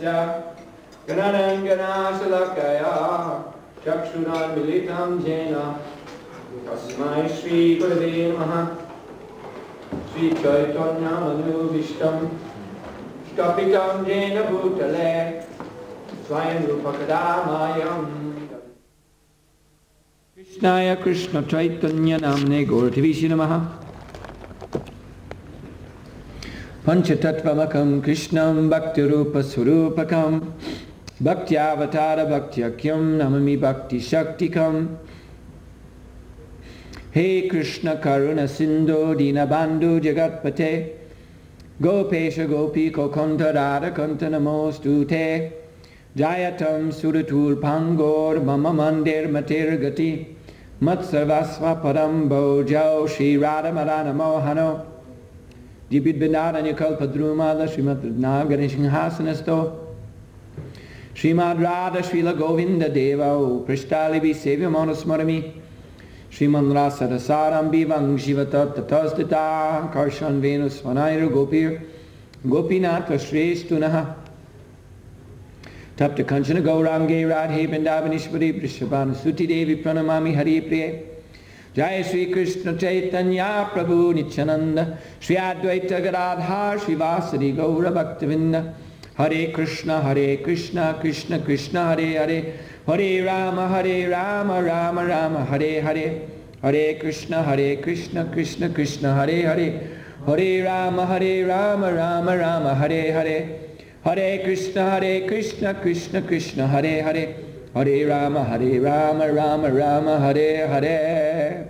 Ganananganashalakaya Chakshunanmilitam Jena Tasmai Shri Gurave Namaha Shri Chaitanya Manubhishtam Stapitam Jena Bhutale Swayam Rupakadamayam Krishnaya Krishna Chaitanya Namne Gaurativishi Namaha Panchatattvamakam Krishnam Bhakti Rupa Surupakam Bhakti Avatara Bhaktiakyam Namami Bhakti Shaktikam He Krishna Karuna Sindhu Dinabandhu Jagatpate Gopesha Gopiko Kanta Radha Kanta Namostute Jayatam Suratul Pangor Mama Mandir Matir Gati Matsarvasva Padam Bojao Shri Radha Marana Mohano Dibid Binaranya Kalpadrumala Srimad Nagarishinghasanesto Srimad Radha Srila Govinda Deva O Prishtalibi Sevya Manusmarami Srimad Rasa Dasaram Bivang Shivatat Tatastita Karshan Venus Vanayru Gopir Gopinatha Shreshtunaha Tapta Kanchana Gaurange Radhe Vrindavanishwari Prishabhanu Suti Devi Pranamami Hari Priye Jai Shri Krishna Chaitanya Prabhu Nityananda Shri Advaita Gadadhar Shri Vasari Gaura Bhaktavinda Hare Krishna Krishna Krishna Hare Hare Hare Rama Rama Rama Hare Hare Hare Krishna Krishna Krishna Hare Hare Hare Rama Rama Rama Hare Hare Hare Krishna Krishna Krishna Hare Hare Hare Rama Rama Rama Hare Hare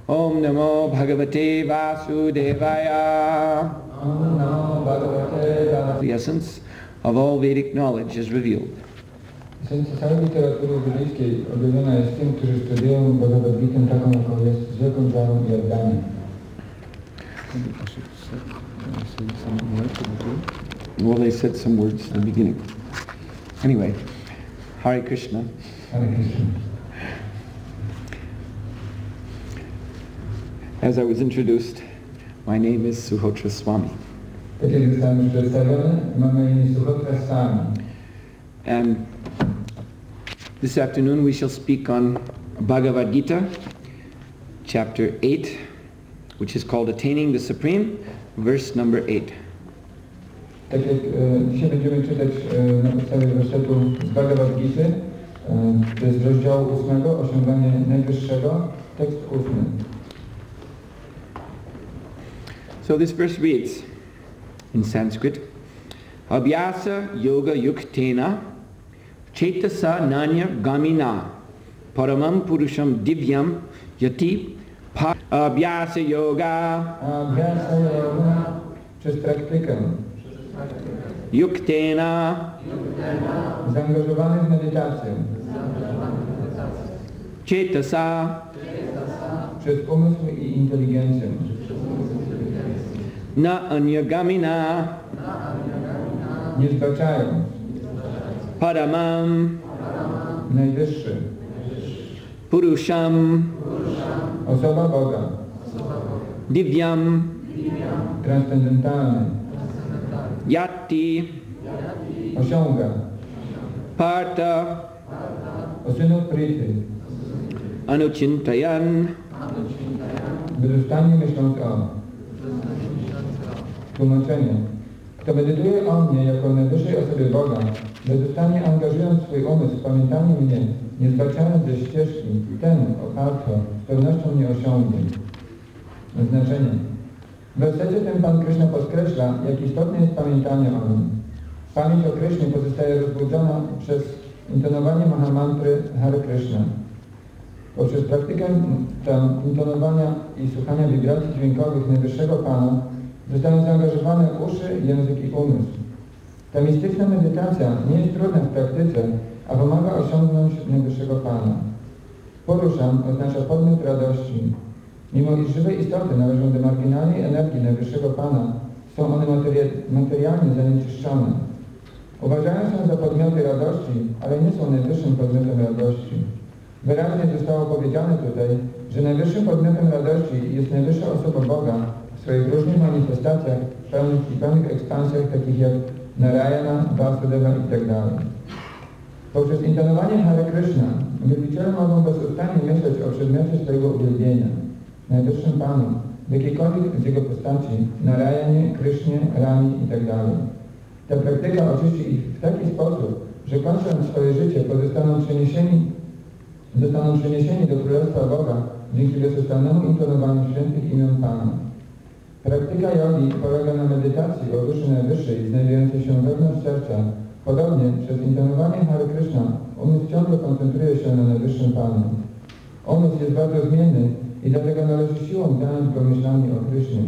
Om Namo Bhagavate Vasudevaya. Om Namo Bhagavate Vasudevaya. The essence of all Vedic knowledge is revealed. Esencja całej literatury biblijskiej objawiona jest tym, którzy studiują Bhagavad Gitę taką, jaką jest, z wielką wiarą i oddaniem. Well, they said some words at the beginning. Anyway, Hare Krishna. Hare Krishna. As I was introduced, my name is Suhotra Swami. Tak jak zostałem już przedstawiony, mam na imię Suhotra Swami. And this afternoon we shall speak on Bhagavad Gita, chapter 8, which is called Attaining the Supreme, verse number 8. Tak jak dzisiaj będziemy czytać na podstawie wersetu z Bhagavad Gity, to jest rozdziału 8, osiąganie najwyższego, tekst 8. So this verse reads in Sanskrit, Abhyasa yoga yuktena chetasa nanya gamina paramam purusham divyam yati abhyasa yoga. Abhyasa yoga przez praktykę. Yuktena zaangażowany w medytację. Chetasa przez umysł i inteligencję. Na anyagamina nie zbaczają. Paramam najwyższy. Purusham osoba Boga. Divyam transcendentalny. Yati osiąga. Partha o synu Prity. Anuchintayan bezustannie myśląc o. Tłumaczenie. Kto medytuje o mnie jako najwyższej osobie Boga, bezustannie angażując swój umysł w pamiętanie mnie, nie zbaczając ze ścieżki, ten, o Partho, z pewnością nie osiągnie. Znaczenie. W wersecie tym Pan Krishna podkreśla, jak istotne jest pamiętanie o nim. Pamięć o Krishnie pozostaje rozbudzona przez intonowanie mahamantry Hare Krishna. Poprzez praktykę intonowania i słuchania wibracji dźwiękowych najwyższego Pana zostają zaangażowane uszy, język i umysł. Ta mistyczna medytacja nie jest trudna w praktyce, a pomaga osiągnąć najwyższego Pana. Poruszam oznacza podmiot radości. Mimo iż żywe istoty należą do marginalnej energii najwyższego Pana, są one materialnie zanieczyszczone. Uważają się za podmioty radości, ale nie są najwyższym podmiotem radości. Wyraźnie zostało powiedziane tutaj, że najwyższym podmiotem radości jest najwyższa osoba Boga w swoich różnych manifestacjach, pełnych ekspansjach, takich jak Narayana, Vasudeva itd. Poprzez intonowanie Hare Krishna wielbiciele mogą bezustannie myśleć o przedmiocie swojego uwielbienia, najwyższym Panu, w jakiejkolwiek z jego postaci, Narayanie, Krysznie, Rami itd. Ta praktyka oczyści ich w taki sposób, że kończąc swoje życie zostaną przeniesieni do Królestwa Boga dzięki bezustannnemu intonowaniu świętych imion Pana. Praktyka jogi polega na medytacji o duszy najwyższej znajdującej się wewnątrz serca. Podobnie przez intonowanie Hare Krishna umysł ciągle koncentruje się na najwyższym Panu. Umysł jest bardzo zmienny i dlatego należy siłą zająć go myślami o Krysznie.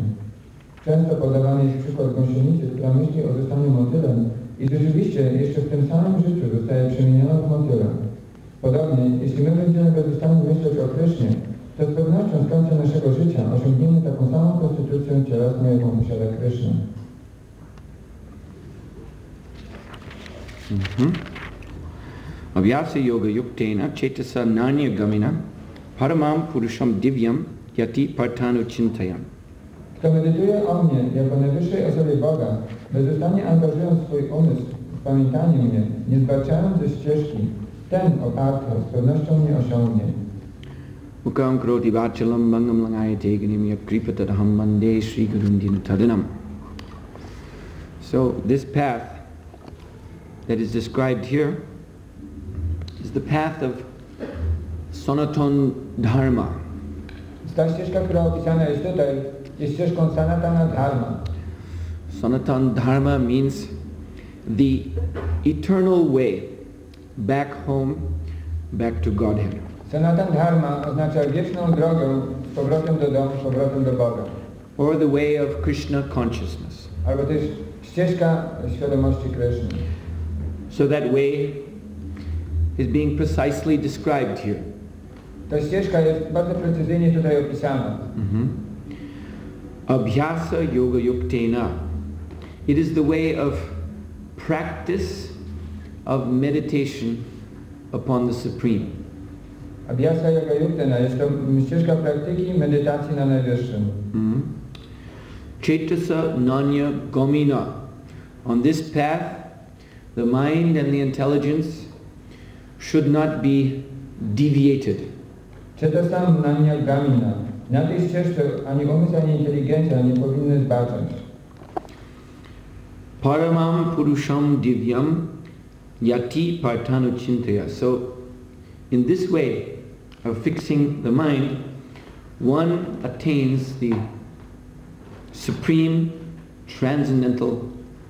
Często podawany jest przykład gąsienicy, która myśli o zostaniu motylem i rzeczywiście jeszcze w tym samym życiu zostaje przemieniona w motyla. Podobnie, jeśli my będziemy bezustannie myśleć o Krysznie, to z pewnością z końca naszego życia osiągniemy taką samą konstytucję cielesną, jaką posiada Kryszna. Avyasa yoga yuktena chetasa nanya gamina paramam purusham divyam yati partanu chintayam. Kto medytuje o mnie jako najwyższej osobie Boga, bezustannie angażując swój umysł w pamiętanie mnie, nie zbaczając ze ścieżki, ten oparty z pewnością mnie osiągnie. Mukam kroti vachalam mangam langayate ganim yakripatadaham mande Sri Gurundin Tadinam. So this path that is described here is the path of Sanatana Dharma. Ta ścieżka, która opisana jest tutaj, jest ścieżką Sanatana Dharma. Sanatana Dharma means the eternal way back home, back to Godhead. Sanatana Dharma oznacza wieczną drogę z powrotem do domu, z powrotem do Boga. Or the way of Krishna consciousness. Albo też ścieżka świadomości Kryszny. So that way is being precisely described here. Ta ścieżka jest bardzo precyzyjnie tutaj opisana. Abhyasa yoga yuktena. It is the way of practice of meditation upon the Supreme. Abhyasa yoga yuktena jest to ścieżka praktyki medytacji na Najwyższym. Chetasa nanya gomina. On this path, the mind and the intelligence should not be deviated. Chetasam nanya gamina. Na tej ścieżce ani umysł, ani inteligencja nie powinny zbaczać. Paramam purusham divyam yati partanu chintaya. So, in this way of fixing the mind, one attains the supreme transcendental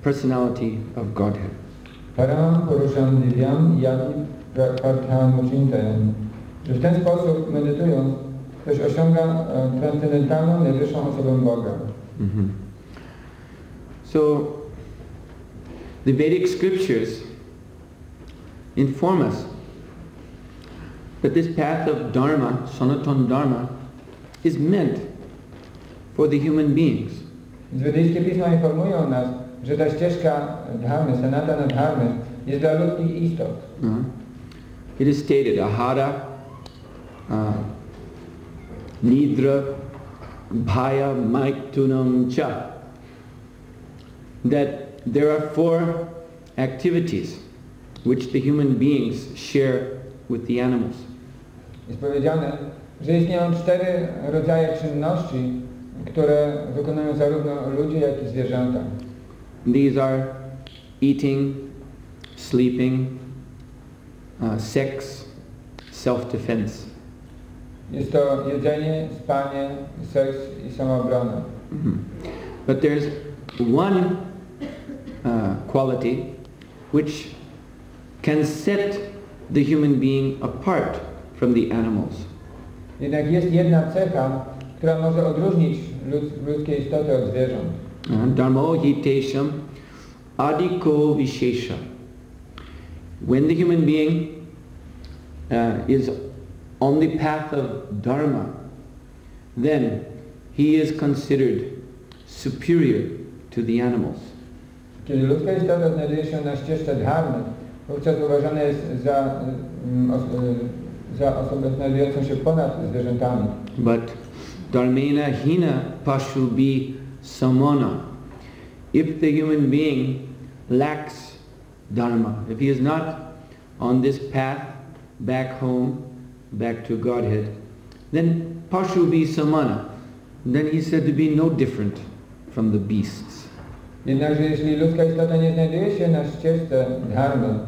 personality of Godhead. Paramam purusham divyam yati partanu chintaya. W ten sposób, medytując, ktoś osiąga transcendentalną, najwyższą osobę Boga. So, the Vedic scriptures inform us that this path of Dharma, Sanatana Dharma, is meant for the human beings. Wedyjskie pisma informują nas, że ta ścieżka dharmy, Sanatana Dharmy, jest dla ludzkich istot. It is stated, ahara, nidra, bhaya, maithunam cha, that there are 4 activities which the human beings share with the animals. Jest powiedziane, że istnieją 4 rodzaje czynności, które wykonują zarówno ludzie, jak i zwierzęta. These are eating, sleeping, sex, self-defense. Jest to jedzenie, spanie, seks i samoobrona. But there's one quality which can set the human being apart from the animals. Jednak jest jedna cecha, która może odróżnić ludzkie istoty od zwierząt. Dharmo hitesham adiko vishesha. When the human being is on the path of Dharma, then he is considered superior to the animals. Kiedy ludzka istota znajduje się na ścieżce dharmy, wówczas uważana jest za osobę znajdującą się ponad zwierzętami. But dharmena hina pashubi samana. If the human being lacks dharma, if he is not on this path back home, back to Godhead, then pashubi samana, then he said to be no different from the beasts. Jednakże jeśli ludzka istota nie znajduje się na ścieżce dharmy,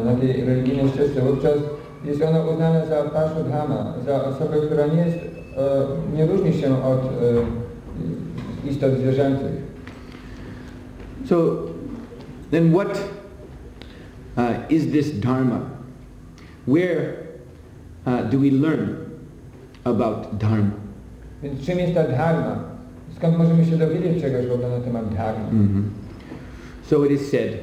na tej religijnej ścieżce, wówczas jest ona uznana za pashudhama, za osobę, która nie różni się od istot zwierzęcych. So, then what is this dharma? Where do we learn about dharma? Więc czym jest ta dharma? Skąd możemy się dowiedzieć czegoś w ogóle na temat dharma? So it is said,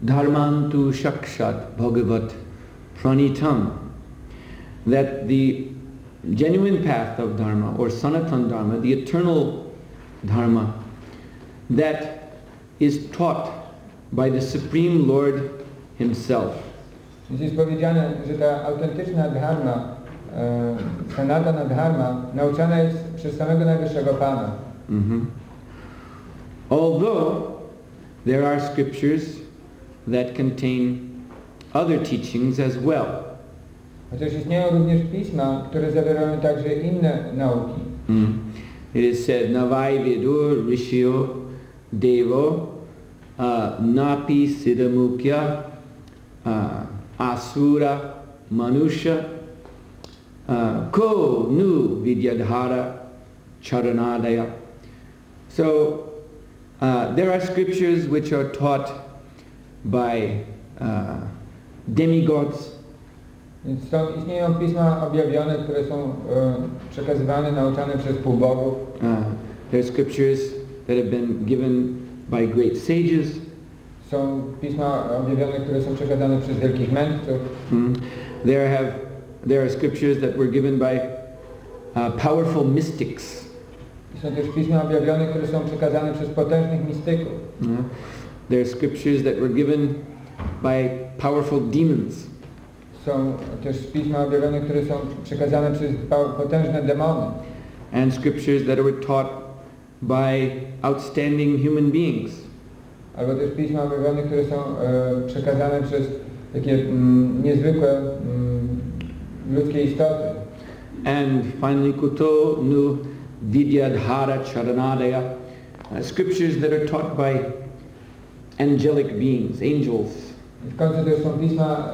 dharmantu shakshat bhagavat pranitam, that the genuine path of dharma, or sanatan dharma, the eternal dharma, that is taught by the Supreme Lord Himself. Jest powiedziane, że ta autentyczna dharma, sanatana dharma, nauczana jest przez samego Najwyższego Pana. Although there are scriptures that contain other teachings as well. Chociaż istnieją również pisma, które zawierają także inne nauki. It is said, Navai Vedur Rishio Devo Napi Siddhamukya Asura Manusha Ko Nu Vidyadhara Charanadaya. So there are scriptures which are taught by demigods. Więc istnieją pisma objawione, które są przekazywane, nauczane przez półbogów. There are scriptures that have been given by great sages. Są pisma objawione, które są przekazane przez wielkich mędrców. There are scriptures that were given by powerful mystics. Są też pisma objawione, które są przekazane przez potężnych mistyków. There are scriptures that were given by powerful demons. Są też pisma objawione, które są przekazane przez potężne demony. And scriptures that were taught by outstanding human beings. Albo też pisma objawione, które są przekazane przez takie niezwykłe ludzkie istoty. And finally, kuto nu vidyadhara charanadaya, scriptures that are taught by angelic beings, angels. I w końcu też są pisma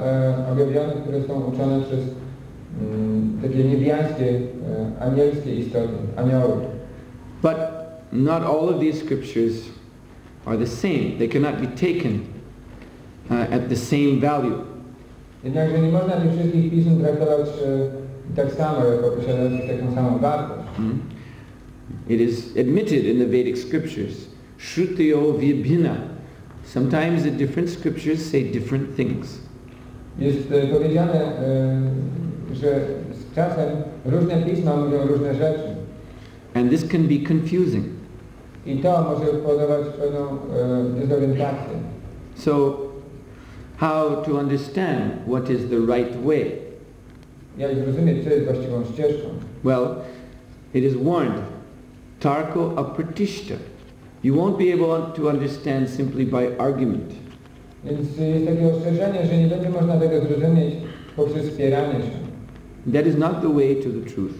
objawione, które są uczone przez takie niebiańskie, anielskie istoty, anioły. But not all of these scriptures are the same. They cannot be taken at the same value. Jednakże nie można tych wszystkich pism traktować tak samo, jako posiadających taką samą wartość. It is admitted in the Vedic scriptures, Shrutiyo vibhina. Sometimes the different scriptures say different things. Jest powiedziane, że z czasem różne pisma mówią różne rzeczy. And this can be confusing. I to może powodować pewną dezorientację. So, how to understand what is the right way? Jak zrozumieć, co jest właściwą ścieżką? Well, it is warned, tarko apratishta. You won't be able to understand simply by argument. Więc jest takie ostrzeżenie, że nie będzie można tego zrozumieć poprzez spieranie się. That is not the way to the truth.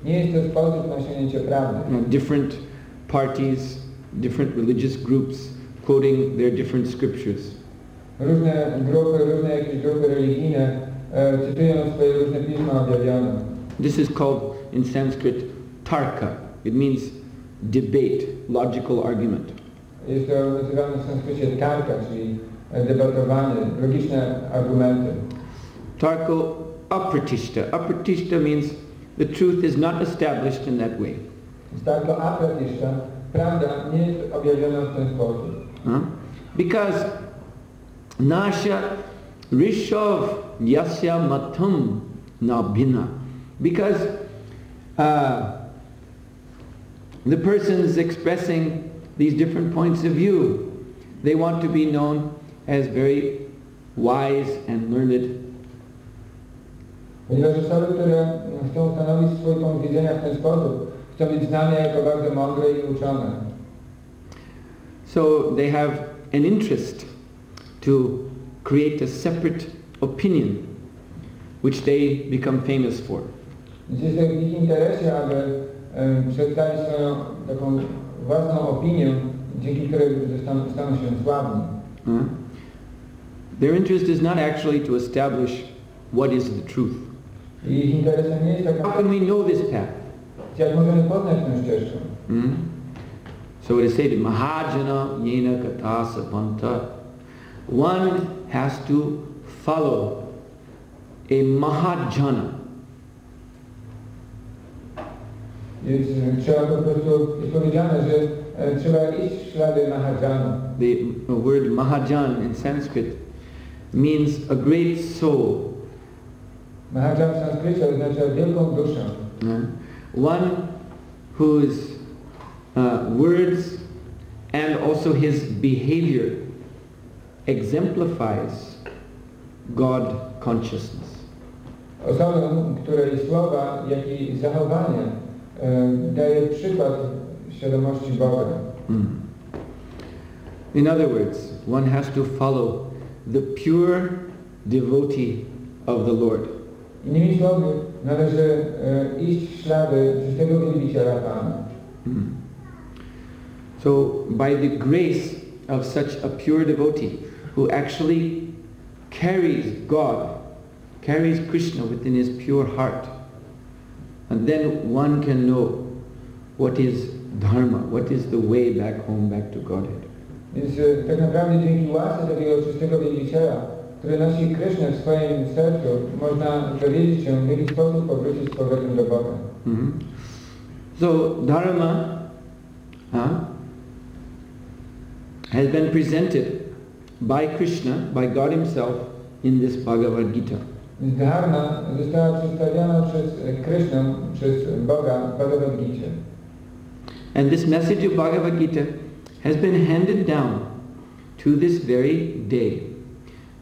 Nie jest to sposób na osiągnięcie prawdy. Different parties, different religious groups quoting their different scriptures. Różne grupy, różne jakieś grupy religijne cytują swoje różne pisma objawione. This is called in Sanskrit tarka. It means debate, logical argument. Jest to nazywane w sanskrycie tarka, czyli debatowanie, logiczne argumenty. Tarko apratishta. Apratishta means the truth is not established in that way. Tarko apratishta, prawda nie jest objawiona w ten sposób. Because nasha rishav yasya matam nabhina. Because the persons expressing these different points of view, they want to be known as very wise and learned. Ponieważ osoby, które chcą stanowić swój punkt widzenia w ten sposób, chcą być znane jako bardzo mądre i uczone. So they have an interest to create a separate opinion which they become famous for. Więc jest w ich interesie, aby przedstawić swoją taką własną opinię, dzięki której staną się sławni. Their interest is not actually to establish what is the truth. I ich interesem nie jest taka... How can we know this path? Jak możemy poznać tę ścieżkę? So it is said, Mahajana yena katasa panta. One has to follow a Mahajana. Trzeba po prostu, jest powiedziane, że trzeba iść w ślady Mahajana. The word Mahajan in Sanskrit means a great soul. Mahajan w sanskrycie oznacza wielką duszę. One whose words and also his behavior exemplifies God consciousness. Osobą, której słowa, jak i zachowanie daje przykład świadomości Boga. In other words, one has to follow the pure devotee of the Lord. Innymi słowy, należy iść w ślady czystego wielbiciela Pana. So, by the grace of such a pure devotee, who actually carries God, carries Krishna within his pure heart, and then one can know what is dharma, what is the way back home, back to Godhead. Więc tak naprawdę dzięki łasce takiego czystego wielbiciela, który nosi Krysznę w swoim sercu, można dowiedzieć się, w jaki sposób powrócić z powrotem do Boga. So, dharma has been presented by Krishna, by God himself, in this Bhagavad Gita. Dharma została przedstawiona przez Krysznę, przez Boga w Bhagavad Gicie. And this message of Bhagavad Gita has been handed down to this very day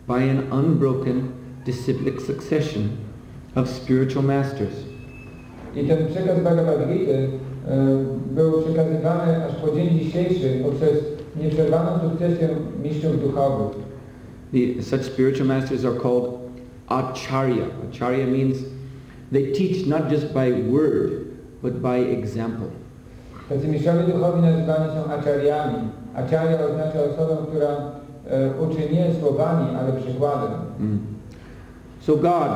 by an unbroken disciplic succession of spiritual masters. I ten przekaz Bhagavad Gita był przekazywany aż po dzień dzisiejszy poprzez nieprzerwaną sukcesję mistrzów duchowych. Such spiritual masters are called acharya. Acharya means they teach not just by word, but by example. Tacy mistrzowie duchowi nazywani są acharyami. Acharya oznacza osobę, która uczy nie słowami, ale przykładem. So God,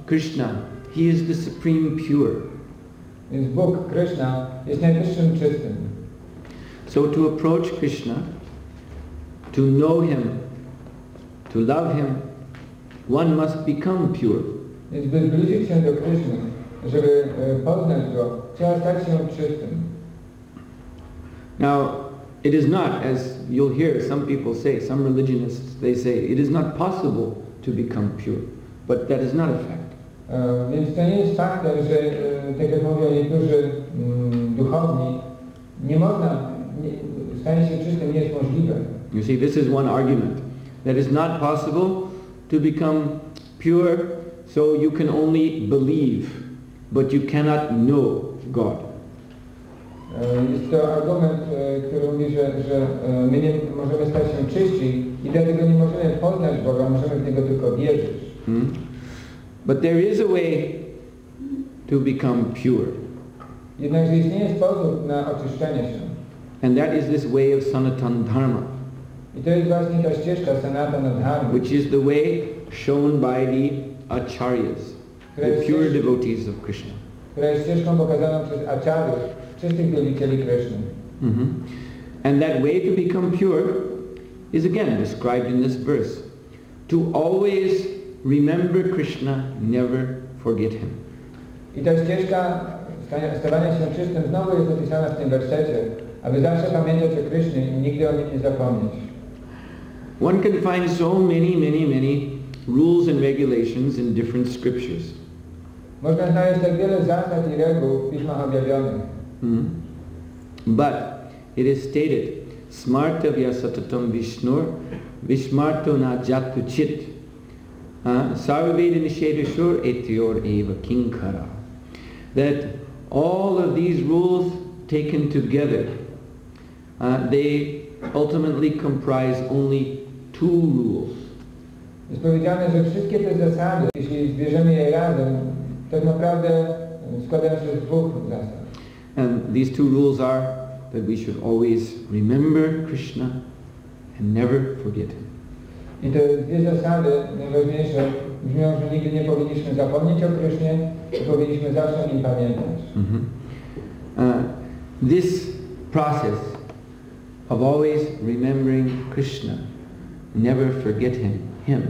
Krishna, He is the supreme pure. Więc Bóg, Krishna, jest najwyższym czystym. So to approach Krishna, to know Him, to love Him, one must become pure. Więc by zbliżyć się do Krishny, żeby poznać Go, trzeba stać się czystym. Now, it is not, as you'll hear some people say, some religionists, they say, it is not possible to become pure. But that is not a fact. Więc to nie jest faktem, że tak jak mówią niektórzy duchowni, nie można, stanie się czystym nie jest możliwe. You see, this is one argument. That is not possible to become pure, so you can only believe, but you cannot know God. Jest to argument, który mówi, że my nie możemy stać się czyści i dlatego nie możemy poznać Boga, możemy w Niego tylko wierzyć. But there is a way to become pure. Jednakże istnieje sposób na oczyszczenie się. And that is this way of Sanatan Dharma. I to jest właśnie ta ścieżka Sanatana Dharma, which is the way shown by the acharyas, the pure devotees of Krishna. Która jest ścieżką pokazaną przez acharyów, czystych wielbicieli Krishny. And that way to become pure is again described in this verse. To always remember Krishna, never forget Him. I ta ścieżka stawania się czystym znowu jest opisana w tym wersecie, aby zawsze pamiętać o Krishnie i nigdy o Nim nie zapomnieć. One can find so many rules and regulations in different scriptures. Można znaleźć tak wiele zasad i reguł w pismach objawionych. But it is stated, smarta vyasatatam vishnur, vishmarto na jatu chit, sarvaveda nishedashur etyor eva kinkara. That all of these rules taken together, they ultimately comprise only two rules. Jest powiedziane, że wszystkie te zasady, jeśli zbierzemy je razem, tak naprawdę składają się z dwóch zasad. And these two rules are that we should always remember Krishna and never forget him. I te dwie zasady najważniejsze brzmią, że nigdy nie powinniśmy zapomnieć o Krysznie i powinniśmy zawsze o nim pamiętać. This process of always remembering Krishna, never forget him,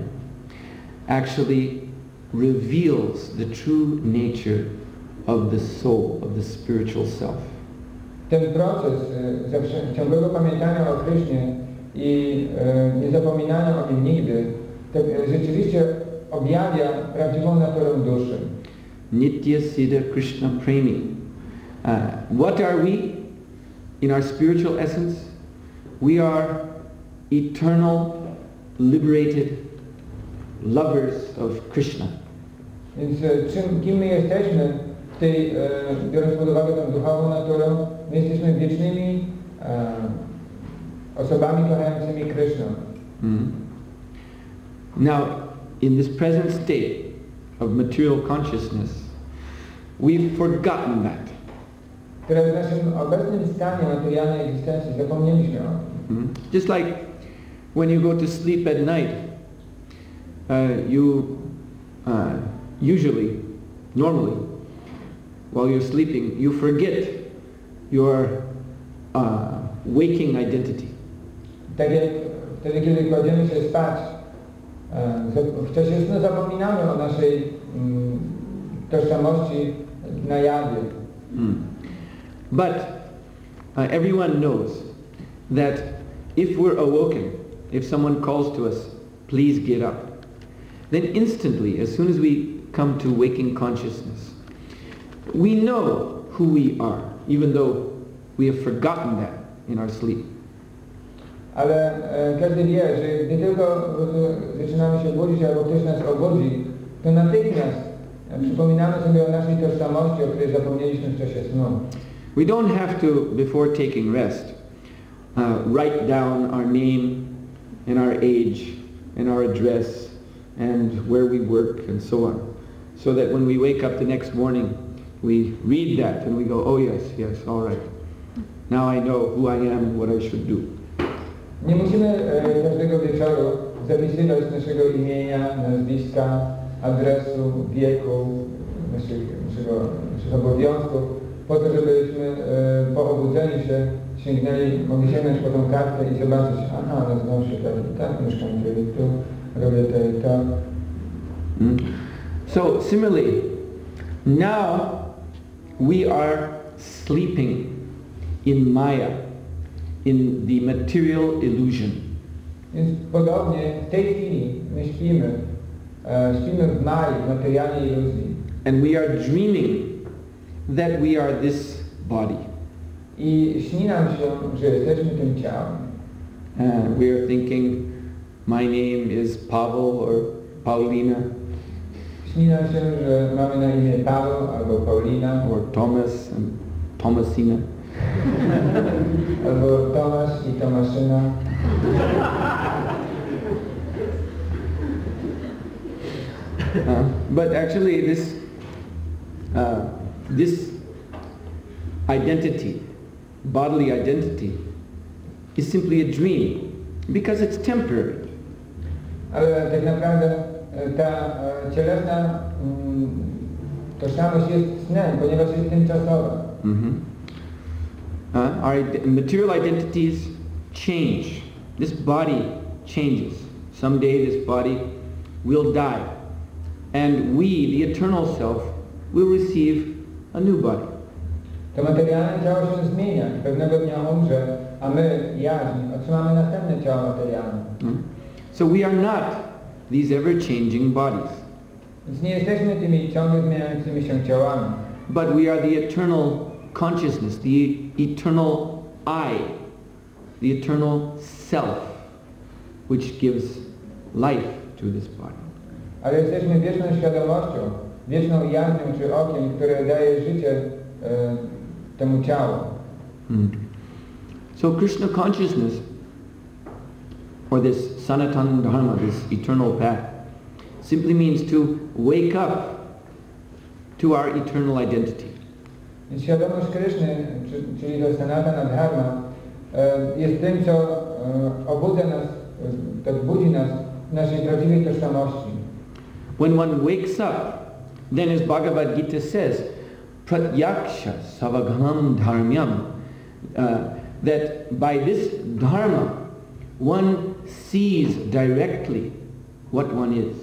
actually reveals the true nature of the soul, of the spiritual self. Ten proces ciągłego pamiętania o Krysznie i niezapominania o nim nigdy rzeczywiście objawia prawdziwą naturę duszy. Nitya Siddha Krishna Premi. What are we in our spiritual essence? We are eternal, liberated lovers of Krishna. Więc kim my jesteśmy, biorąc pod uwagę tę duchową naturę, my jesteśmy wiecznymi osobami kochającymi Kryszną. Now, in this present state of material consciousness, we've forgotten that. Teraz w naszym obecnym stanie materialnej egzystencji zapomnieliśmy o tym. Just like when you go to sleep at night, you normally, while you're sleeping, you forget your waking identity. Tak jak wtedy, kiedy kładziemy się spać, w czasie snu zapominamy o naszej tożsamości na jawie. But everyone knows that if we're awoken, if someone calls to us, please get up, then instantly, as soon as we come to waking consciousness, we know who we are, even though we have forgotten that in our sleep. Ale każdy wie, że gdy tylko zaczynamy się budzić, albo ktoś nas obudzi, to natychmiast przypominamy sobie o naszej tożsamości, o której zapomnieliśmy w czasie snu. We don't have to, before taking rest, write down our name and our age and our address and where we work and so on, so that when we wake up the next morning, we read that and we go, oh yes, all right. Now I know who I am and what I should do. Nie musimy każdego wieczoru zapisywać naszego imienia, nazwiska, adresu, wieku, naszych obowiązków, po to, żebyśmy po obudzeniu się mogli sięgnąć po tą kartkę i zobaczyć, aha, nazywam się tak, mieszkam tu, robię to i to. So similarly, now we are sleeping in Maya, in the material illusion. Więc podobnie w tej chwili my śpimy w Mai, w materialnej iluzji. And we are dreaming that we are this body. I śni nam się, że jesteśmy tym ciałem. We are thinking, my name is Pavel or Paulina. Śni nam się, że mamy na imię Paweł albo Paulina. Or Thomas and Thomasina. Albo Tomasz i Tomaszyna. But actually this identity, bodily identity, is simply a dream because it's temporary. Ale tak naprawdę ta cielesna tożsamość jest snem, ponieważ jest tymczasowa. Our material identities change. This body changes. Someday this body will die. And we, the eternal self, will receive a new body. To materialne ciało się zmienia. Pewnego dnia umrze, a my, jaźń, otrzymamy następne ciało materialne. So we are not these ever-changing bodies. Więc nie jesteśmy tymi ciągle zmieniającymi się ciałami. But we are the eternal consciousness, the eternal I, the eternal self, which gives life to this body. Ale jesteśmy wieczną świadomością, wieczną jaźnią czy okiem, które daje życie temu ciału. So Krishna consciousness, or this Sanatana Dharma, this eternal path, simply means to wake up to our eternal identity. Więc świadomość Kryszny, czyli to Sanatana Dharma, jest tym, co obudza nas, to budzi nas w naszej prawdziwej tożsamości. When one wakes up, then as Bhagavad Gita says, pratyaksha savagham dharmyam, that by this dharma one sees directly what one is.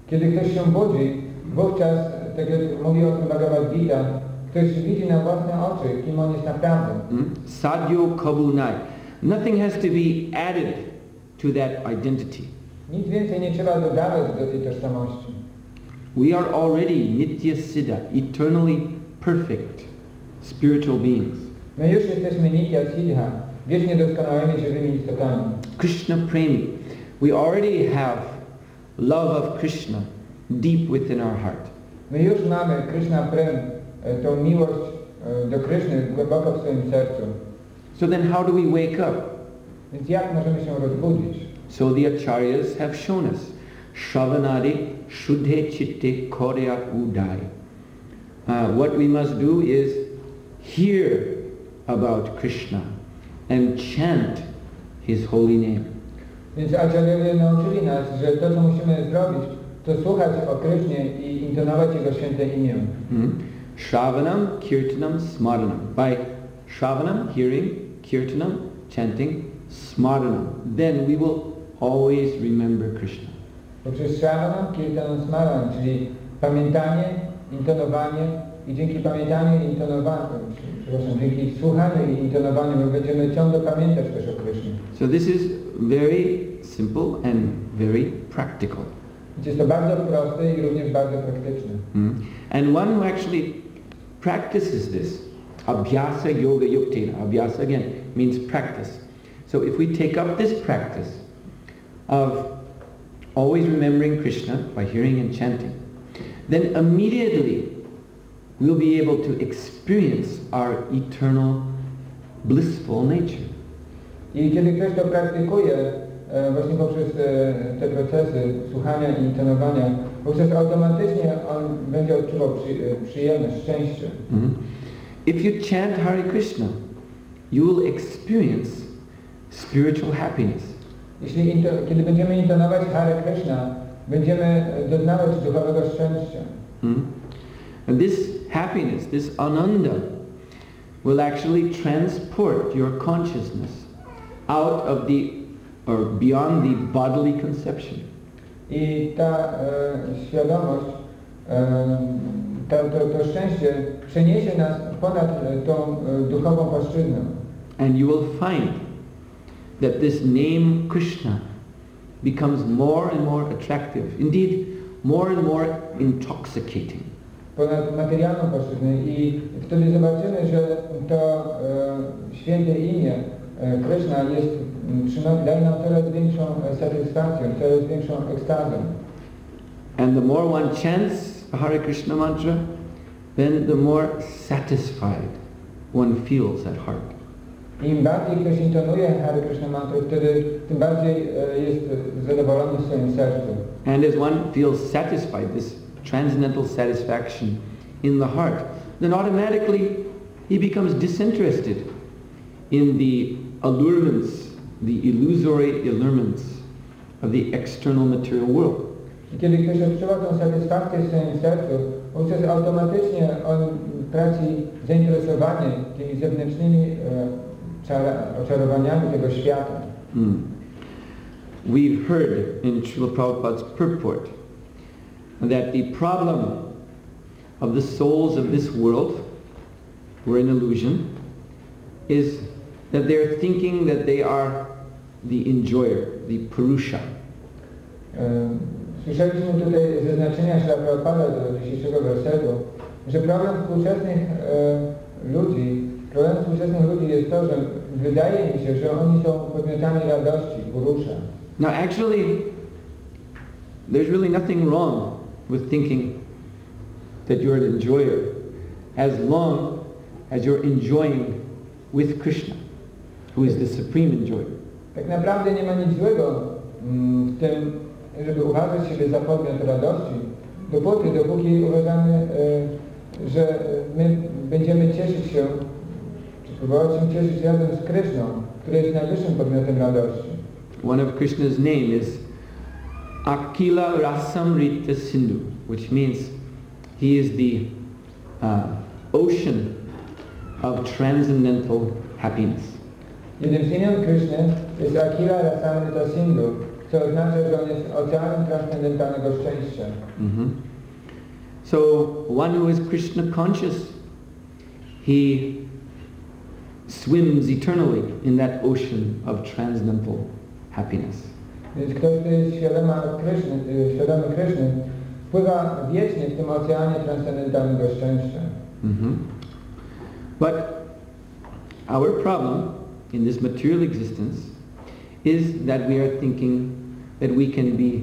Kiedy ktoś się budzi, wówczas, tak jak mówi o tym Bhagavad Gita, ktoś widzi na własne oczy, kim on jest naprawdę. Sadhyo kabunai. Nothing has to be added to that identity. Nic więcej nie trzeba dodawać do tej tożsamości. We are already nitya siddha, eternally perfect spiritual beings. My już jesteśmy nitya siddha, wiecznie doskonałymi żywymi istotami. Krishna premi. We already have love of Krishna deep within our heart. My już mamy Krishna prem, tą miłość do Kryszny głęboko w swoim sercu. So then how do we wake up? Więc jak możemy się rozbudzić? So the acharyas have shown us. Shravanadi shuddhe chitte korya udai. What we must do is hear about Krishna and chant his holy name. Więc acharyowie nauczyli nas, że to, co musimy zrobić, to słuchać o Krysznie i intonować Jego święte imię. Shravanam, kirtanam, smaranam. By shravanam, hearing, kirtanam, chanting, smaranam. Then we will always remember Krishna. Poprzez shravanam, kirtanam, smaranam, czyli pamiętanie, intonowanie i dzięki pamiętaniu i intonowaniu, dzięki słuchaniu i intonowaniu my będziemy ciągle pamiętać też o Krysznie. So this is very simple and very practical. Jest to bardzo proste i również bardzo praktyczne. And one who actually practices this, abhyasa yoga yuktena, abhyasa again means practice. So if we take up this practice of always remembering Krishna by hearing and chanting, then immediately we'll be able to experience our eternal blissful nature. I kiedy ktoś to praktykuje, właśnie poprzez te procesy słuchania i intonowania, poprzez automatycznie on będzie odczuwał przyjemność, szczęście. If you chant Hare Krishna, you will experience spiritual happiness. Kiedy będziemy intonować Hare Krishna, będziemy doznawać duchowego szczęścia. And this happiness, this ananda, will actually transport your consciousness out of the or beyond the bodily conception. I ta świadomość, to szczęście przeniesie nas ponad tą duchową płaszczyznę. And you will find that this name Krishna becomes more and more attractive, indeed more and more intoxicating. Ponad materialną płaszczyznę i wtedy zobaczymy, że to święte imię Krishna daje nam coraz większą satysfakcję, coraz większą ekstazę. And the more one chants the Hare Krishna mantra, then the more satisfied one feels at heart. Im bardziej ktoś intonuje Hare Krishna mantrę, wtedy tym bardziej jest zadowolony w swoim sercu. And as one feels satisfied, this transcendental satisfaction in the heart, then automatically he becomes disinterested in the allurements, the illusory allurements of the external material world. I kiedy ktoś odczuwa tę satysfakcję w swoim sercu, wówczas automatycznie on traci zainteresowanie tymi zewnętrznymi oczarowaniami tego świata. We've heard in Srila Prabhupada's purport that the problem of the souls of this world who are in illusion is that they're thinking that they are the enjoyer, the Purusha. Słyszeliśmy tutaj zaznaczenia Srila Prabhupada do dzisiejszego wersetu, że problem współczesnych ludzi jest to, że wydaje mi się, że oni są podmiotami radości, Purusha. Now actually, there's really nothing wrong with thinking that you're an enjoyer as long as you're enjoying with Krishna, who is the supreme enjoyer. Tak naprawdę nie ma nic złego w tym, żeby uważać siebie za podmiot radości, dopóki uważamy, że my będziemy cieszyć się, czy próbować się cieszyć razem z Kryszną, który jest najwyższym podmiotem radości. One of Krishna's name is Akila Rasamrita Sindhu, which means he is the ocean of transcendental happiness. Jednym z imion Kryszny jest Akila Rasamrita Sindhu, co oznacza, że on jest oceanem transcendentalnego szczęścia. So one who is Krishna conscious, he swims eternally in that ocean of transcendental happiness. Więc ktoś, kto jest świadomy Kryszny, pływa wiecznie w tym oceanie transcendentalnego szczęścia. But our problem in this material existence is that we are thinking that we can be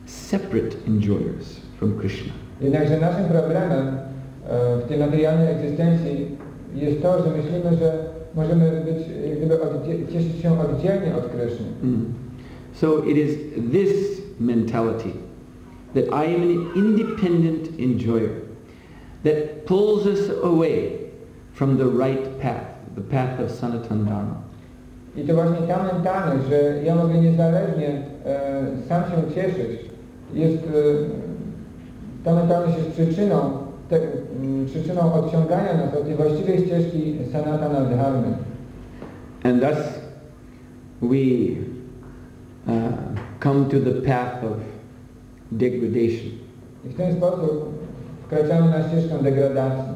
separate enjoyers from Krishna. Jednakże naszym problemem w tej materialnej egzystencji jest to, że myślimy, że możemy być, cieszyć się oddzielnie od Kryszny. So it is this mentality that I am an independent enjoyer that pulls us away from the right path, the path of Sanatana Dharma. I to właśnie ta mentalność, że ja mogę niezależnie sam się cieszyć, ta mentalność jest przyczyną odciągania nas od tej właściwej ścieżki Sanatana Dharmy. And thus we come to the path of degradation. I w ten sposób wkraczamy na ścieżkę degradacji.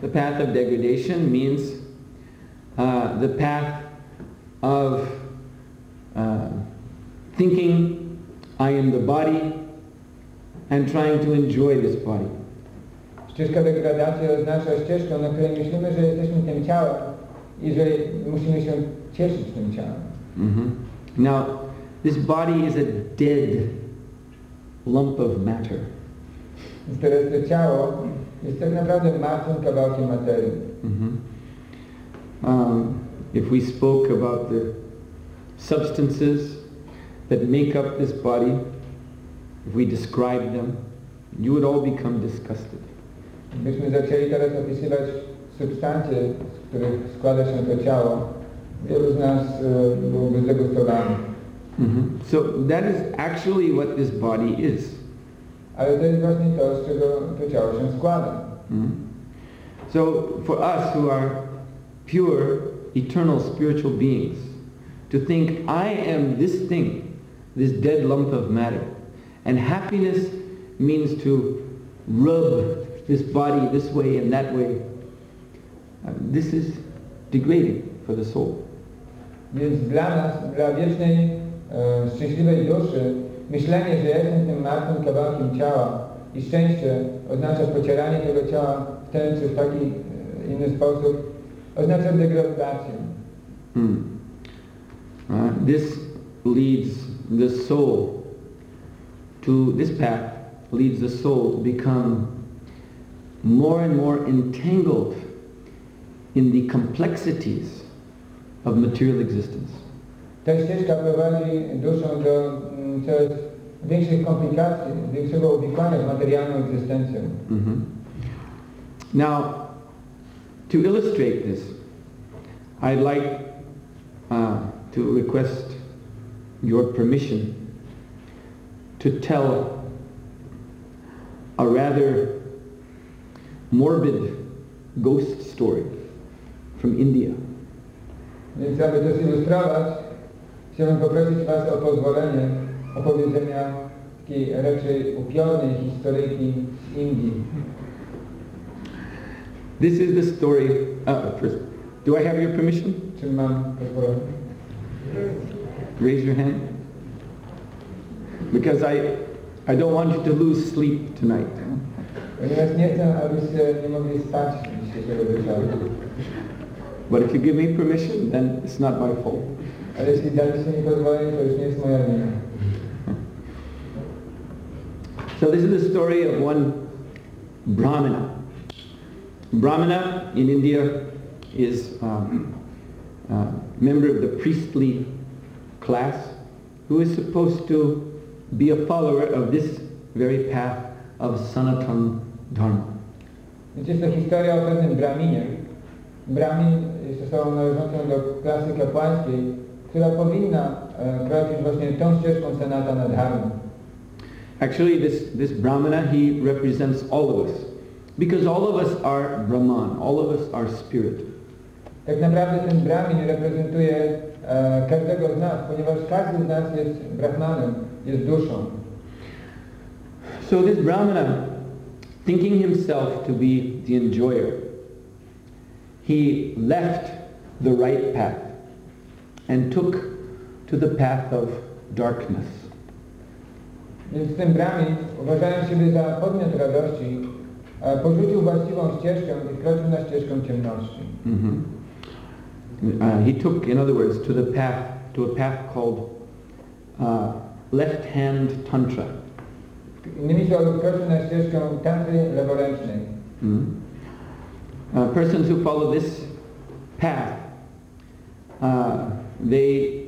The path of degradation means the path of thinking I am the body and trying to enjoy this body. Ścieżka degradacji oznacza ścieżkę, na której myślimy, że jesteśmy tym ciałem i że musimy się cieszyć tym ciałem. Now, this body is a dead lump of matter. Więc teraz to ciało jest tak naprawdę martwym kawałkiem materii. If we spoke about the substances that make up this body, if we described them, you would all become disgusted. Gdybyśmy zaczęli teraz opisywać substancje, z których składa się to ciało, wielu z nas byłoby zdegustowanych. So that is actually what this body is. Ale to jest właśnie to, z czego to ciało się składa. So for us who are pure, eternal spiritual beings, to think I am this thing, this dead lump of matter, and happiness means to rub this body this way and that way, this is degrading for the soul. Więc dla nas, dla wiecznej, szczęśliwej duszy, myślenie, że jestem tym martwym kawałkiem ciała i szczęście oznacza pocieranie tego ciała w ten czy w taki inny sposób, oznacza degradację. This leads the soul to, this path leads the soul to become more and more entangled in the complexities of material existence. Ta ścieżka prowadzi duszę do coraz większych komplikacji, większego uwikłania w materialną egzystencję. Now, to illustrate this, I'd like to request your permission to tell a rather morbid ghost story from India. Więc aby to zilustrować, chciałbym poprosić Was o pozwolenie opowiedzenia takiej raczej upiornej historyjki z Indii. This is the story. First, do I have your permission? Czy mam pozwolenie? Raise your hand. Because I don't want you to lose sleep tonight. Ponieważ nie chcę, abyście nie mogli spać dzisiejszego wieczoru. But if you give me permission, then it's not my fault. Ale jeśli daliście mi pozwolenie, to już nie jest moja wina. So this is the story of one Brahmana. Brahmana in India is a member of the priestly class who is supposed to be a follower of this very path of Sanatana Dharma. Więc jest to historia o pewnym brahminie. Brahmin jest osobą należącą do klasy kapłańskiej, która powinna kroczyć właśnie tą ścieżką Sanatana Dharma. Actually, this Brahmana, he represents all of us. Because all of us are Brahman, all of us are spirit. Tak naprawdę ten Brahmin reprezentuje każdego z nas, ponieważ każdy z nas jest Brahmanem, jest duszą. So this Brahmana, thinking himself to be the enjoyer, he left the right path and took to the path of darkness. Więc ten Brahmin, uważając siebie za podmiot radości, porzucił właściwą ścieżkę i wkroczył na ścieżkę ciemności. He took, in other words, to a path called left-hand tantra. Innymi słowy, wkroczył na ścieżkę tantry leworęcznej. Persons who follow this path, they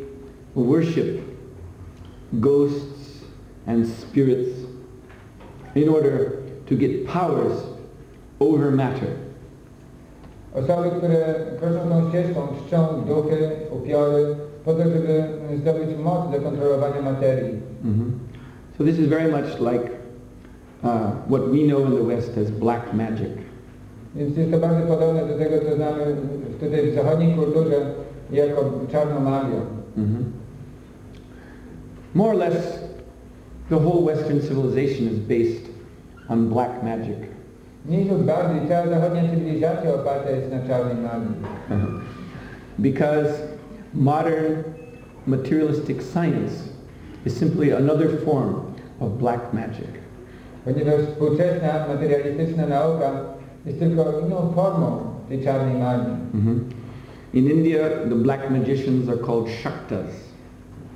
worship ghosts and spirits in order to get powers over matter. Osoby, które kroczą tą ścieżką, czczą duchy, upiory, po to, żeby zdobyć moc do kontrolowania materii. So this is very much like what we know in the West as black magic. Więc jest to bardzo podobne do tego, co znamy tutaj w zachodniej kulturze jako czarną magią. More or less, the whole Western civilization is based on black magic. Mniej lub bardziej cała zachodnia cywilizacja oparta jest na czarnej magii. Because modern materialistic science is simply another form of black magic. Ponieważ współczesna materialistyczna nauka jest tylko inną formą tej czarnej magii. In India, the black magicians are called Shaktas.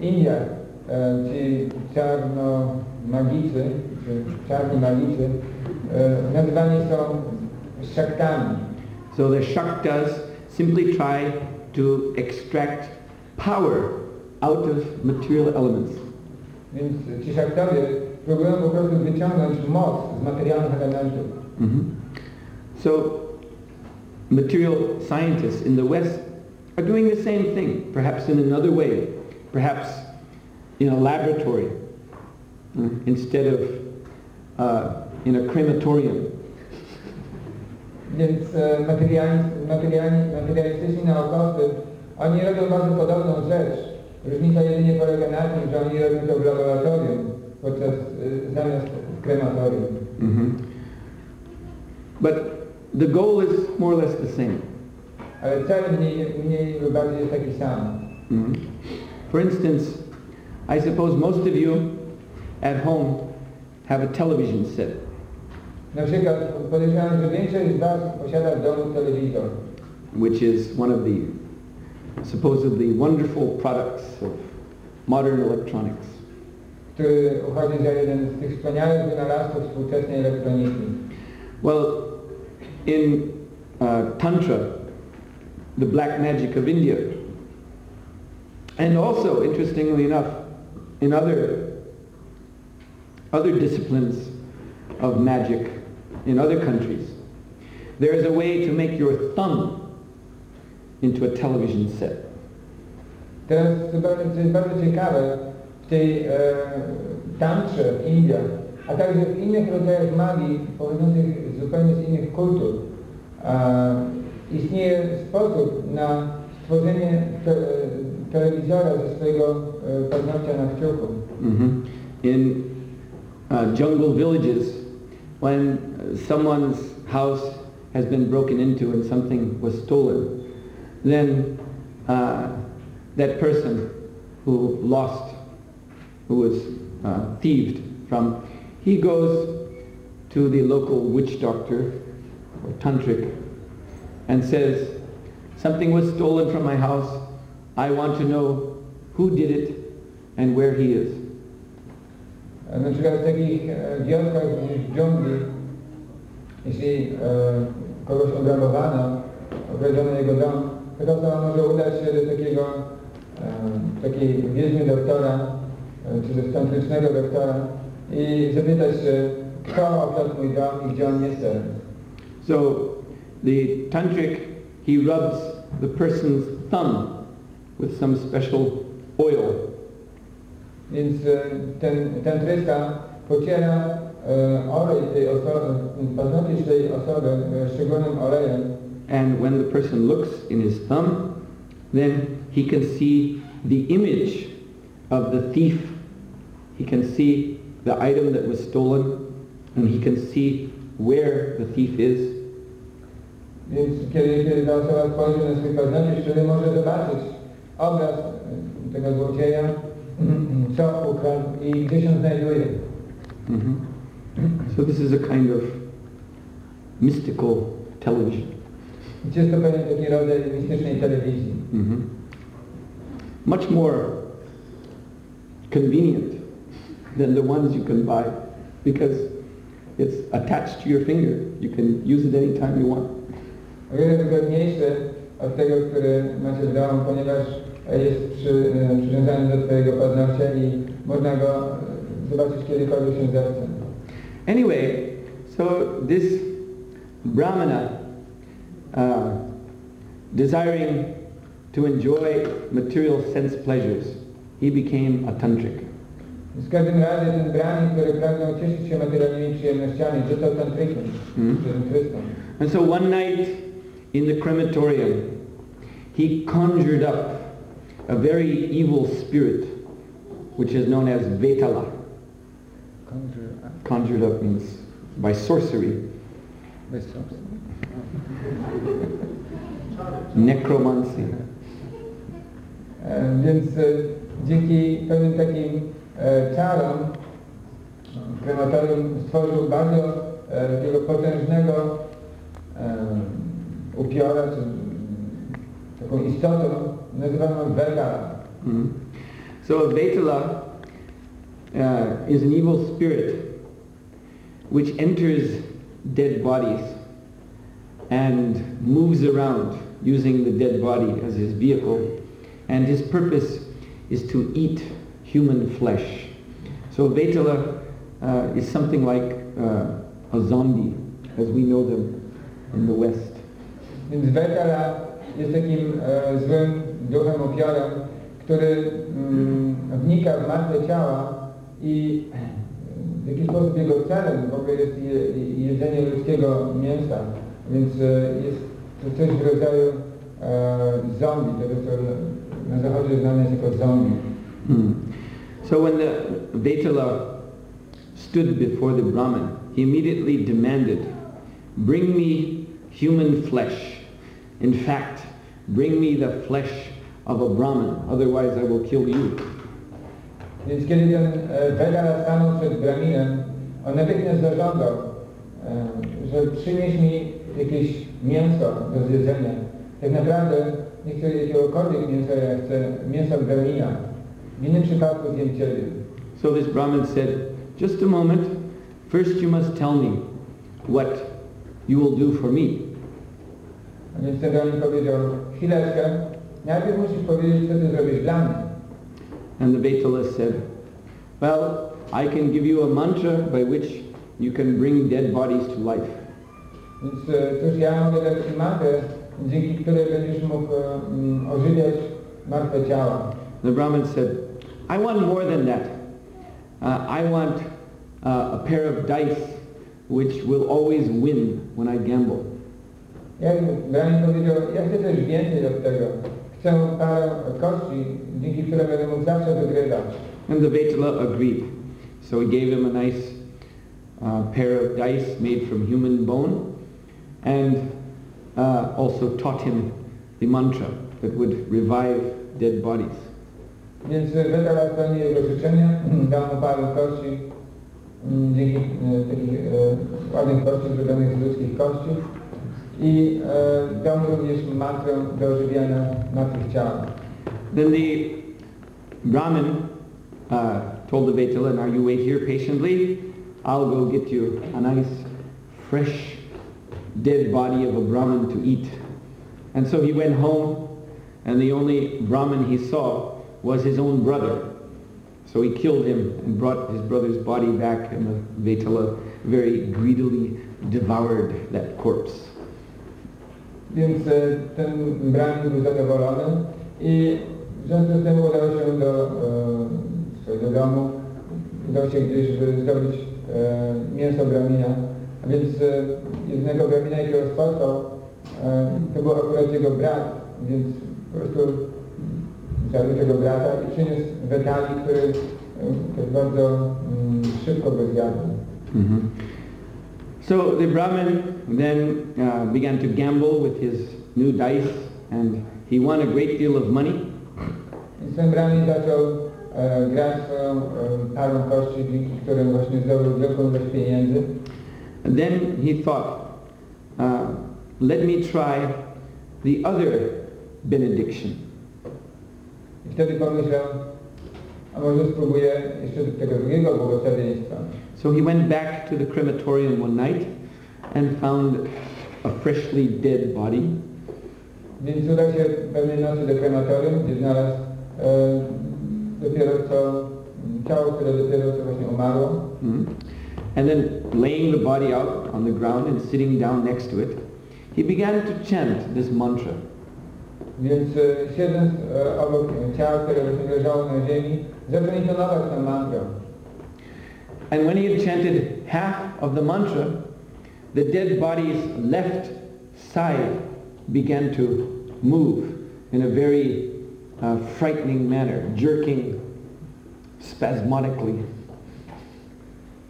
India, ci czarnomagicy, czy czarni magicy, nazywani są Shaktami. So the Shaktas simply try to extract power out of material elements. Więc ci Shaktowie próbują po prostu wyciągnąć moc z materialnych elementów. So material scientists in the West are doing the same thing, perhaps in another way, perhaps in a laboratory instead of in a crematorium. Więc materialistyczni naukowcy, oni robią bardzo podobną rzecz. Różnica jedynie polega na tym, że oni robią to w laboratorium, zamiast w krematorium. But the goal is more or less the same. Ale cel mniej lub bardziej jest taki sam. For instance, I suppose most of you at home have a television set. Na przykład podejrzewam, że większość z was posiada w domu telewizor. Which is one of the supposedly wonderful products of modern electronics. Który uchodzi za jeden z tych wspaniałych wynalazków współczesnej elektroniki. Well, in Tantra, the black magic of India, and also, interestingly enough, in other disciplines of magic in other countries, there is a way to make your thumb into a television set. Teraz co jest bardzo ciekawe, w tej tantrze w Indiach, a także w innych rodzajach magii pochodzących zupełnie z innych kultur, istnieje sposób na stworzenie telewizora ze swojego paznokcia na kciuku. In jungle villages, when someone's house has been broken into and something was stolen, then that person who was thieved from, he goes to the local witch doctor or tantric and says, something was stolen from my house, I want to know who did it and where he is. Na przykład w takich wioskach w dżungli, jeśli kogoś obrabowano, okradziono jego dom, taka osoba może udać się do takiego takiej wiedźmy doktora, czy też tantrycznego doktora i zapytać się, kto okradł mój dom i gdzie on jest teraz. So the tantric, he rubs the person's thumb with some special oil. Więc ten tantrysta pociera olej tej osoby, paznokcie tej osoby szczególnym olejem. And when the person looks in his thumb, then he can see the image of the thief. He can see the item that was stolen, and he can see where the thief is. Więc kiedy ta osoba spojrzy na swój paznokieć, wtedy może zobaczyć obraz tego złodzieja, co ukradł i gdzie się znajduje. So this is a kind of mystical television. Jest to pewien taki rodzaj mistycznej telewizji. Much more convenient than the ones you can buy, because it's attached to your finger. You can use it anytime you want. O wiele wygodniejsze od tego, który macie w domu, ponieważ jest przywiązany do twojego paznokcia i można go zobaczyć kiedykolwiek się zechce. Anyway, so this Brahmana, desiring to enjoy material sense pleasures, he became a tantric. W każdym razie ten Brahmin, który pragnął cieszyć się materialnymi przyjemnościami, został tantrykiem, tantrystą. And so one night in the crematorium, he conjured up a very evil spirit, which is known as Vetala. Conjured up means by sorcery. Necromancy. Więc dzięki pewnym takim czarom krematorium stworzył bardzo takiego potężnego upiora, czy taką istotę nazywaną Vetala. So Vetala is an evil spirit which enters dead bodies and moves around using the dead body as his vehicle, and his purpose is to eat human flesh. So Vetala is something like a zombie as we know them in the West. Więc Vetala jest takim złym duchem upiorem, który wnika w martwe ciała i w jakiś sposób jego celem w ogóle jest jedzenie ludzkiego mięsa, więc jest to coś w rodzaju zombie, tego co na zachodzie znane jest jako zombie. So when the Vetala stood before the Brahmin, he immediately demanded, "Bring me human flesh. In fact, bring me the flesh of a Brahmin, otherwise I will kill you." Więc kiedy ten Vetala stanął przed Brahminem, on natychmiast zażądał, że przynieś mi jakieś mięso do zjedzenia. Tak naprawdę nie chcę jakiegokolwiek mięsa, ja chcę mięsa Brahmina. W innym przypadku zjem ciebie. So this Brahmin said, "Just a moment, first you must tell me what you will do for me." A więc ten Brahmin powiedział, chwileczkę, najpierw musisz powiedzieć, co ty zrobisz dla mnie. And the Vetala said, "Well, I can give you a mantra by which you can bring dead bodies to life." Więc cóż, ja mogę dać ci mantrę, dzięki której będziesz mógł ożywiać martwe ciała. The Brahmin said, "I want more than that. I want a pair of dice which will always win when I gamble." Brahmin powiedział, ja chcę coś więcej od tego. Chcę parę kości, dzięki której będę mógł zawsze wygrywać. And the Vetala agreed. So he gave him a nice pair of dice made from human bone, and also taught him the mantra that would revive dead bodies. Więc Vetala spełnił jego życzenia, dał mu parę kości, dzięki takich ładnych kości zrobionych z ludzkich kości i dał mu również mantrę do ożywiania martwych ciał. Then the Brahmin told the Vetala, "Now you wait here patiently, I'll go get you a nice fresh dead body of a Brahmin to eat." And so he went home and the only Brahmin he saw was his own brother. So he killed him and brought his brother's body back, and the Vetala very greedily devoured that corpse. Więc ten Brahmin był zadowolony i w związku z tym udał się do swojego domu, udał się gdzieś, żeby zdobyć mięso Brahmina. A więc jednego Brahmina, jakiego spotkał, to był akurat jego brat, więc po prostu zabił tego brata i przyniósł Vetali, który tak bardzo szybko go zjadł. So the Brahmin then began to gamble with his new dice, and he won a great deal of money. I ten Brahmin zaczął grać swoją parą kości, dzięki którym właśnie zdobył wielką ilość pieniędzy. And then he thought, let me try the other benediction. I wtedy pomyślał, a może spróbuję jeszcze tego drugiego błogosławieństwa. So he went back to the crematorium one night and found a freshly dead body. Więc udał się pewnej nocy do krematorium, gdzie znalazł dopiero co ciało, które dopiero co właśnie umarło. And then laying the body out on the ground and sitting down next to it, he began to chant this mantra. Więc siedząc obok ciała, które właśnie leżało na ziemi, zaczął intonować tę mantrę. And when he had chanted half of the mantra, the dead body's left side began to move in a very frightening manner, jerking spasmodically.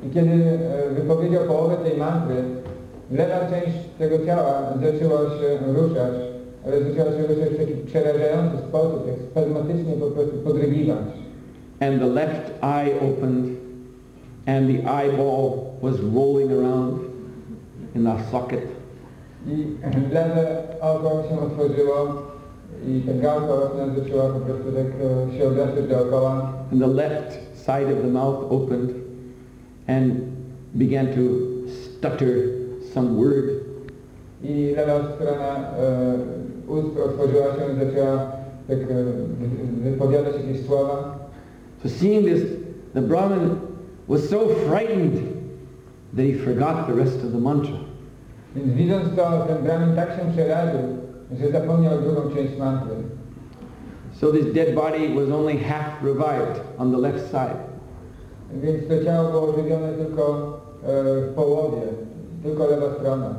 I kiedy wypowiedział połowę tej mantry, lewa część tego ciała zaczęła się ruszać, ale zaczęła się ruszać w taki przerażający sposób, jak spazmatycznie po prostu podrygiwać. And the left eye opened, and the eyeball was rolling around in the socket. I lewe oko się otworzyło i ta gałka właśnie zaczęła po prostu tak się obracać dookoła. And the left side of the mouth opened and began to stutter some word. I lewa strona ust otworzyła się i zaczęła tak wypowiadać jakieś słowa. So seeing this, the Brahmin was so frightened that he forgot the rest of the mantra. Więc widząc to, ten Brahmin tak się przeraził, że zapomniał drugą część mantry. So this dead body was only half revived on the left side. Więc to ciało było ożywione tylko w połowie, tylko lewa strona.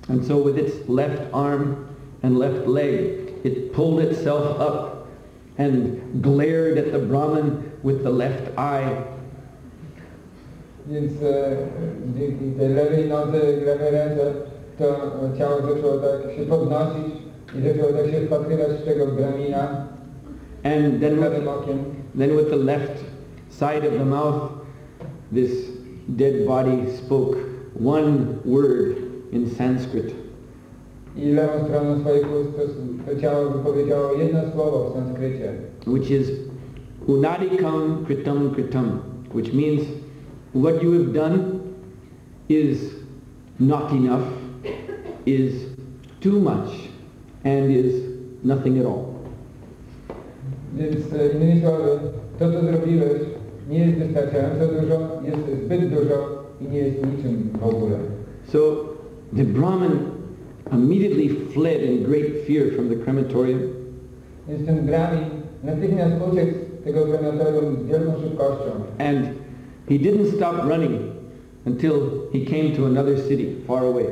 And so with its left arm and left leg, it pulled itself up and glared at the Brahmin with the left eye. Więc dzięki tej lewej nodze i lewej ręce to ciało zaczęło tak się podnosić i zaczęło tak się wpatrywać w tego Brahmina And lewym okiem. then with the left side of the mouth, this dead body spoke one word in Sanskrit. I lewą stroną swoich ust to ciało wypowiedziało jedno słowo w sanskrycie. Which is Anaditam krtam, which means what you have done is not enough, is too much, and is nothing at all. Więc innymi słowy, to co zrobiłeś nie jest wystarczająco dużo, jest zbyt dużo i nie jest niczym w ogóle. So the Brahmin immediately fled in great fear from the crematorium. Więc ten Brahmin natychmiast uciekł z tego krematorium z wielką szybkością. And he didn't stop running until he came to another city far away.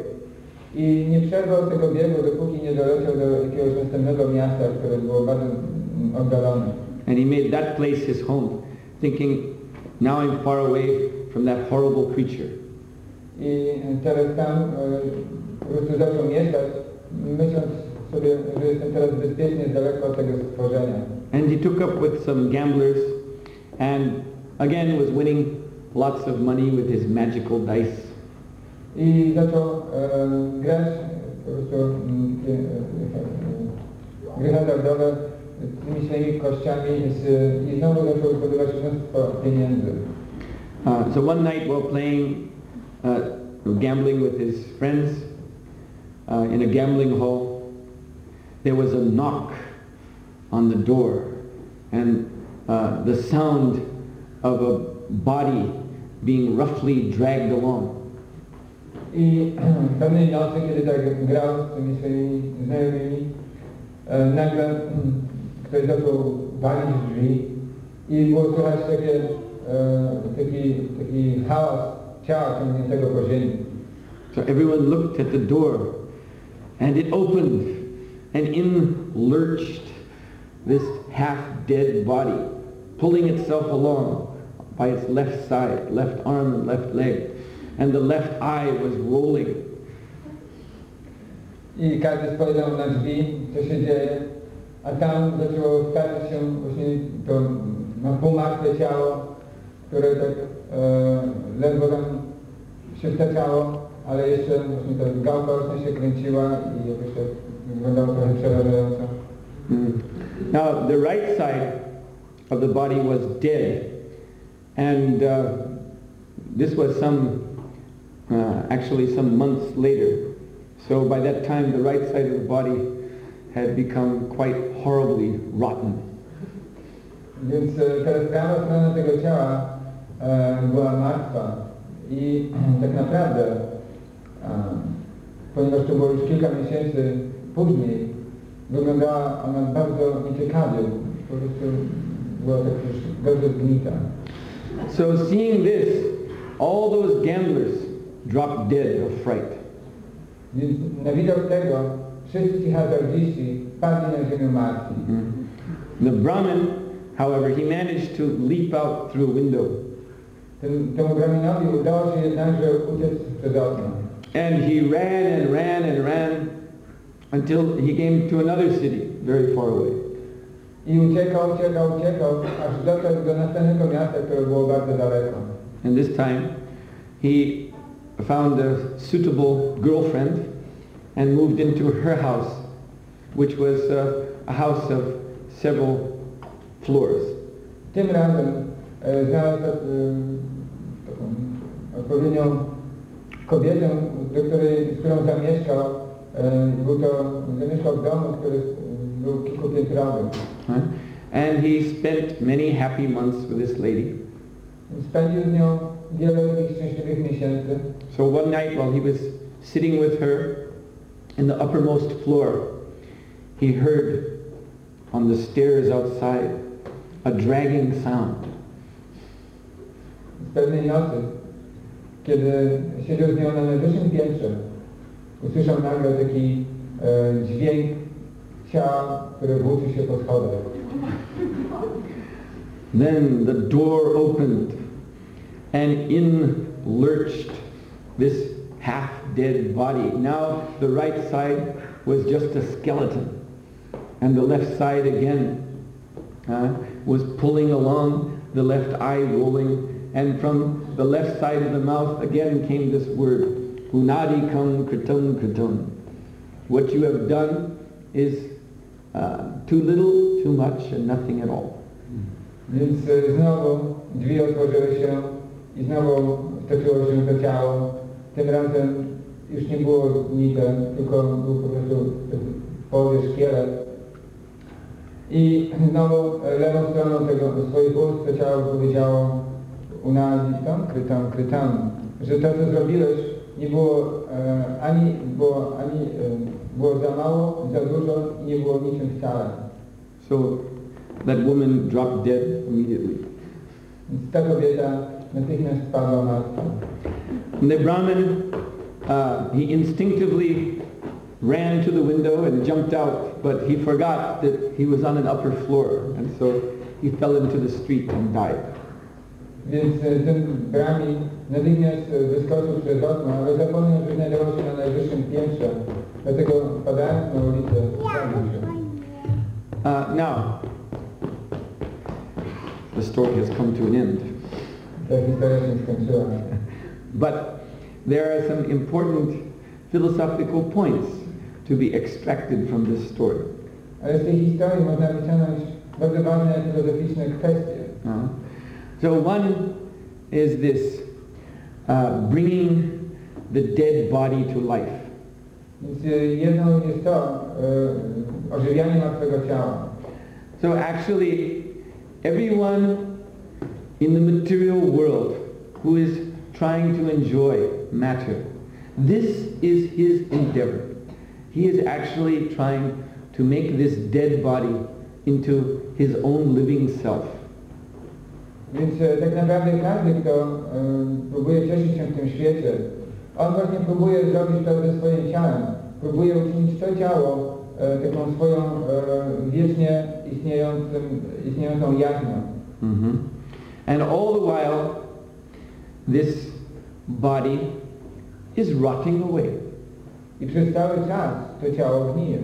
I nie przerwał tego biegu, dopóki nie doleciał do jakiegoś następnego miasta, które było bardzo oddalone. And he made that place his home, thinking, now I'm far away from that horrible creature. I teraz tam po prostu zaczął mieszkać, myśląc sobie, że jestem teraz bezpiecznie daleko od tego stworzenia. And he took up with some gamblers and again was winning lots of money with his magical dice. I zaczął grać po prostu gry hazardowe tymi swoimi kościami i znowu zaczął zdobywać mnóstwo pieniędzy. So one night while playing, gambling with his friends in a gambling hall, there was a knock on the door, and the sound of a body being roughly dragged along. I pewnej nocy, kiedy tak grał z tymi swoimi znajomymi, nagle ktoś zaczął walić w drzwi i było słychać taki hałas ciała ciągniętego po ziemi. So everyone looked at the door, and it opened, and in lurched this half-dead body, pulling itself along by its left side, left arm and left leg, and the left eye was rolling. I każdy spojrzał na drzwi, co się dzieje, a tam zaczęło stawać się właśnie to półmartwe ciało, które tak ledwo tam się wtaczało, ale jeszcze właśnie ta gałka roczna się kręciła i jakoś tak wyglądało trochę przerażająco. Now the right side of the body was dead, and this was actually some months later. So by that time the right side of the body had become quite horribly rotten. Więc teraz prawa strona tego ciała była martwa i tak naprawdę, ponieważ to było już kilka miesięcy później, wyglądała ona bardzo nieciekawie, po prostu była tak już dobrze zgnita. So seeing this, all those gamblers dropped dead of fright. Więc na widok tego wszyscy ci hazardziści padli na ziemię martwi. The Brahmin, however, he managed to leap out through a window. Temu Brahminowi udało się jednakże uciec przez okno. And he ran and ran and ran until he came to another city very far away. I uciekał, aż dotarł do następnego miasta, które było bardzo daleko. And this time he found a suitable girlfriend and moved into her house, which was a house of several floors. Tym razem znalazł taką odpowiednią kobietę, z którą zamieszkał. Zamieszkał w domu, który był kilkupiętrowy. And he spent many happy months with this lady. Spędził z nią wiele takich szczęśliwych miesięcy. So one night while he was sitting with her in the uppermost floor, he heard on the stairs outside a dragging sound. Z pewnej nocy, kiedy siedział z nią na najwyższym piętrze, usłyszał nagle taki dźwięk ciała, które włóczy się po schodach. Then the door opened, and in lurched this half-dead body. Now the right side was just a skeleton, and the left side again was pulling along, the left eye rolling, and from the left side of the mouth again came this word, Anaditam, krtam. What you have done is too little, too much, and nothing at all. Więc znowu drzwi otworzyły się i znowu stoczyło się to ciało. Tym razem już nie było zgnite, tylko był po prostu połowie szkielet. I znowu lewą stroną tego swoich ust to ciało powiedziało Anaditam, krtam, że to, co zrobiłeś, nie było było za mało, za dużo i nie było niczym wcale. So that woman dropped dead immediately. Więc ta kobieta natychmiast spadła martwa. The Brahmin, he instinctively ran to the window and jumped out, but he forgot that he was on an upper floor, and so he fell into the street and died. Więc ten Brahmin natychmiast wyskoczył przez okno, ale zapomniał, że znajdował się na najwyższym piętrze, dlatego padając na ulicę zabił się. Now, the story has come to an end. Ta historia się skończyła. But there are some important philosophical points to be extracted from this story. Ale z tej historii można wyciągnąć bardzo ważne filozoficzne kwestie. So one is this, bringing the dead body to life. Więc jedną jest to ożywianie martwego ciała. So actually, everyone in the material world who is trying to enjoy matter, this is his endeavor. He is actually trying to make this dead body into his own living self. Więc tak naprawdę każdy, kto próbuje cieszyć się w tym świecie, on właśnie próbuje zrobić to ze swoim ciałem. Próbuje uczynić to ciało taką swoją wiecznie istniejącą jaźnią. And all the while, this body is rotting away. I przez cały czas to ciało gnije.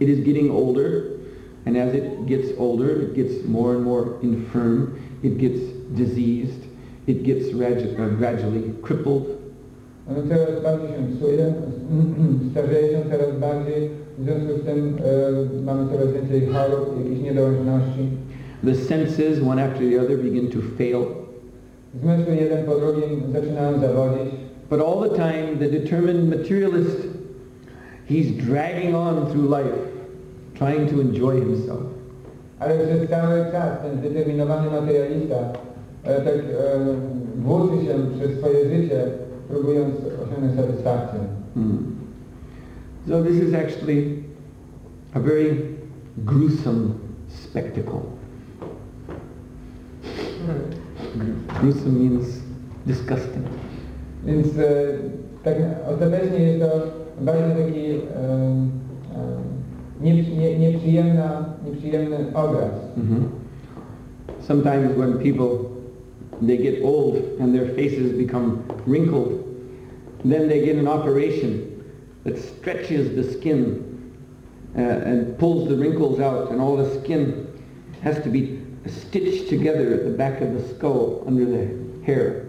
It is getting older, and as it gets older, it gets more and more infirm, it gets diseased, it gets gradually crippled. Ono coraz bardziej się psuje, starzeje się coraz bardziej, w związku z tym mamy coraz więcej chorób, jakichś niedołężności. The senses, one after the other, begin to fail. Zmysły jeden po drugim zaczynają zawodzić. But all the time, the determined materialist, he's dragging on through life, trying to enjoy himself. Ale przez cały czas ten zdeterminowany materialista tak włóczy się przez swoje życie, próbując osiągnąć satysfakcję. So this is actually a very gruesome spectacle. Gruesome means disgusting. Więc tak ostatecznie jest to bardzo taki nieprzyjemny obraz. Sometimes when people, they get old and their faces become wrinkled, then they get an operation that stretches the skin and pulls the wrinkles out, and all the skin has to be stitched together at the back of the skull under the hair.